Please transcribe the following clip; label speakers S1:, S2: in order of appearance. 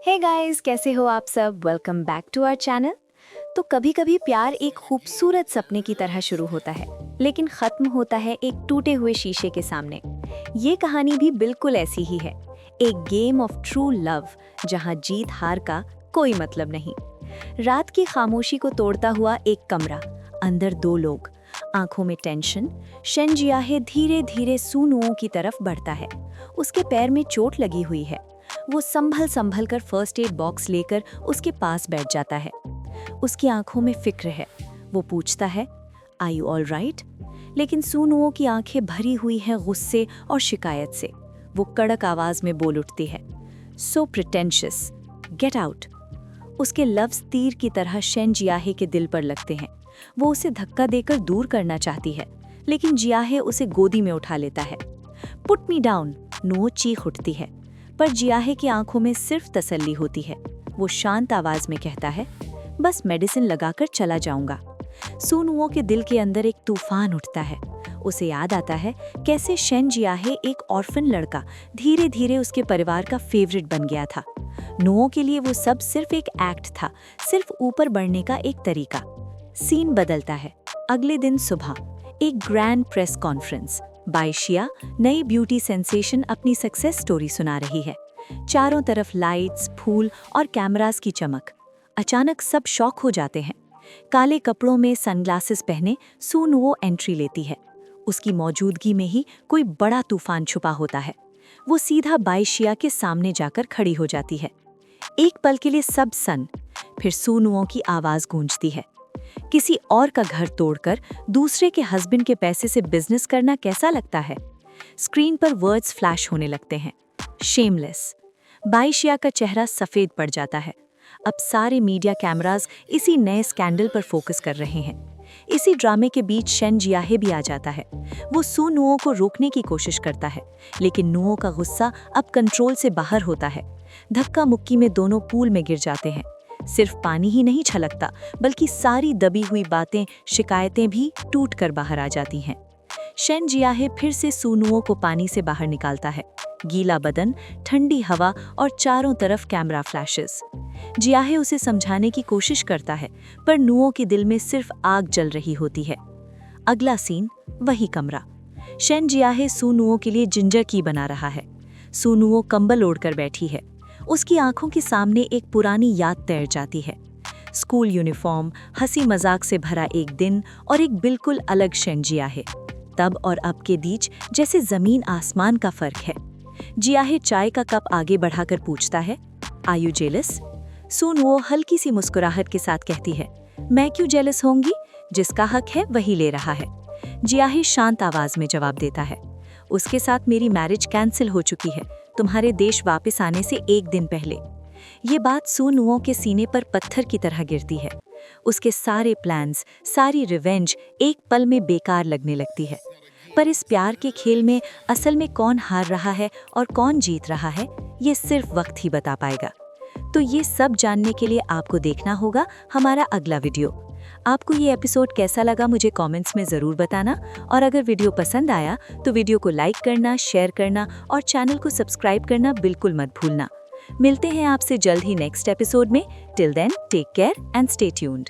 S1: Hey guys, कैसे हो आप सब। Welcome back to our channel. तो कभी कभी प्यार एक खूबसूरत सपने की तरह शुरू होता है, लेकिन खत्म होता है एक टूटे हुए शीशे के सामने। ये कहानी भी बिल्कुल ऐसी ही है, एक गेम ऑफ ट्रू लव जहां जीत हार का कोई मतलब नहीं। रात की खामोशी को तोड़ता हुआ एक कमरा, अंदर दो लोग, आंखों में टेंशन। शेन जियाहे धीरे धीरे सूनुओं की तरफ बढ़ता है। उसके पैर में चोट लगी हुई है। वो संभल संभल कर फर्स्ट एड बॉक्स लेकर उसके पास बैठ जाता है। उसकी आंखों में फिक्र है। वो पूछता है, आर यू ऑल राइट? लेकिन सूनुओं की आंखें भरी हुई हैं गुस्से और शिकायत से। वो कड़क आवाज में बोल उठती है, सो प्रिटेंशियस, गेट आउट। उसके लफ्ज तीर की तरह शेन जियाहे के दिल पर लगते हैं। वो उसे धक्का देकर दूर करना चाहती है, लेकिन जियाहे उसे गोदी में उठा लेता है। पुट मी डाउन, नुओ चीख उठती है, पर जियाहे की आंखों में सिर्फ तसल्ली होती है। वो शांत आवाज में कहता है, बस मेडिसिन लगाकर चला जाऊंगा। सूनुओं के दिल के अंदर एक तूफान उठता है। उसे याद आता है कैसे शेन जियाहे एक ऑर्फन लड़का धीरे धीरे उसके परिवार का फेवरेट बन गया था। नुओं के लिए वो सब सिर्फ एक एक्ट था, सिर्फ ऊपर बढ़ने का एक तरीका। सीन बदलता है। अगले दिन सुबह एक ग्रैंड प्रेस कॉन्फ्रेंस। बाइशिया, नई ब्यूटी सेंसेशन, अपनी सक्सेस स्टोरी सुना रही है। चारों तरफ लाइट्स, फूल और कैमरास की चमक। अचानक सब शॉक हो जाते हैं। काले कपड़ों में सनग्लासेस पहने सूनुओ एंट्री लेती है। उसकी मौजूदगी में ही कोई बड़ा तूफान छुपा होता है। वो सीधा बाइशिया के सामने जाकर खड़ी हो जाती है। एक पल के लिए सब सन, फिर सूनुओं की आवाज गूंजती है, किसी और का घर तोड़कर दूसरे के हस्बैंड के पैसे से बिजनेस करना कैसा लगता है? स्क्रीन पर वर्ड्स फ्लैश होने लगते हैं, शेमलेस। बाइशिया का चेहरा सफेद पड़ जाता है। अब सारे मीडिया कैमरास इसी नए स्कैंडल पर फोकस कर रहे हैं। इसी ड्रामे के बीच शेन जियाहे भी आ जाता है। वो सूनुओं को रोकने की कोशिश करता है, लेकिन नुओं का गुस्सा अब कंट्रोल से बाहर होता है। धक्का मुक्की में दोनों पूल में गिर जाते हैं। सिर्फ पानी ही नहीं छलकता, बल्कि सारी दबी हुई बातें, शिकायतें भी टूट कर बाहर आ जाती हैं। शेन जियाहे फिर से सूनुओं को पानी से बाहर निकालता है। गीला बदन, ठंडी हवा और चारों तरफ कैमरा फ्लैशेस। जियाहे उसे समझाने की कोशिश करता है, पर नुओं के दिल में सिर्फ आग जल रही होती है। अगला सीन, वही कमरा। शेन जियाहे सूनुओं के लिए जिंजर की बना रहा है। सूनुओं कंबल ओढ़कर बैठी है। उसकी आंखों के सामने एक पुरानी याद तैर जाती है। स्कूल यूनिफॉर्म, हंसी मजाक से भरा एक दिन और एक बिल्कुल अलग शेन जियाहे। तब और अब के बीच जैसे जमीन आसमान का फर्क है। जियाहे चाय का कप आगे बढ़ाकर पूछता है, आर यू जेलस? सूनुओ हल्की सी मुस्कुराहट के साथ कहती है, मैं क्यों जेलस होंगी? जिसका हक है वही ले रहा है। जियाहे शांत आवाज में जवाब देता है, उसके साथ मेरी मैरिज कैंसिल हो चुकी है, तुम्हारे देश वापस आने से एक दिन पहले। ये बात सूनुओं के सीने पर पत्थर की तरह गिरती है। उसके सारे प्लान्स, सारी रिवेंज एक पल में बेकार लगने लगती है। पर इस प्यार के खेल में असल में कौन हार रहा है और कौन जीत रहा है, ये सिर्फ वक्त ही बता पाएगा। तो ये सब जानने के लिए आपको देखना होगा हमारा अगला वीडियो। आपको ये एपिसोड कैसा लगा मुझे कमेंट्स में ज़रूर बताना, और अगर वीडियो पसंद आया तो वीडियो को लाइक करना, शेयर करना और चैनल को सब्सक्राइब करना बिल्कुल मत भूलना। मिलते हैं आपसे जल्द ही नेक्स्ट एपिसोड में। Till then, take care and stay tuned.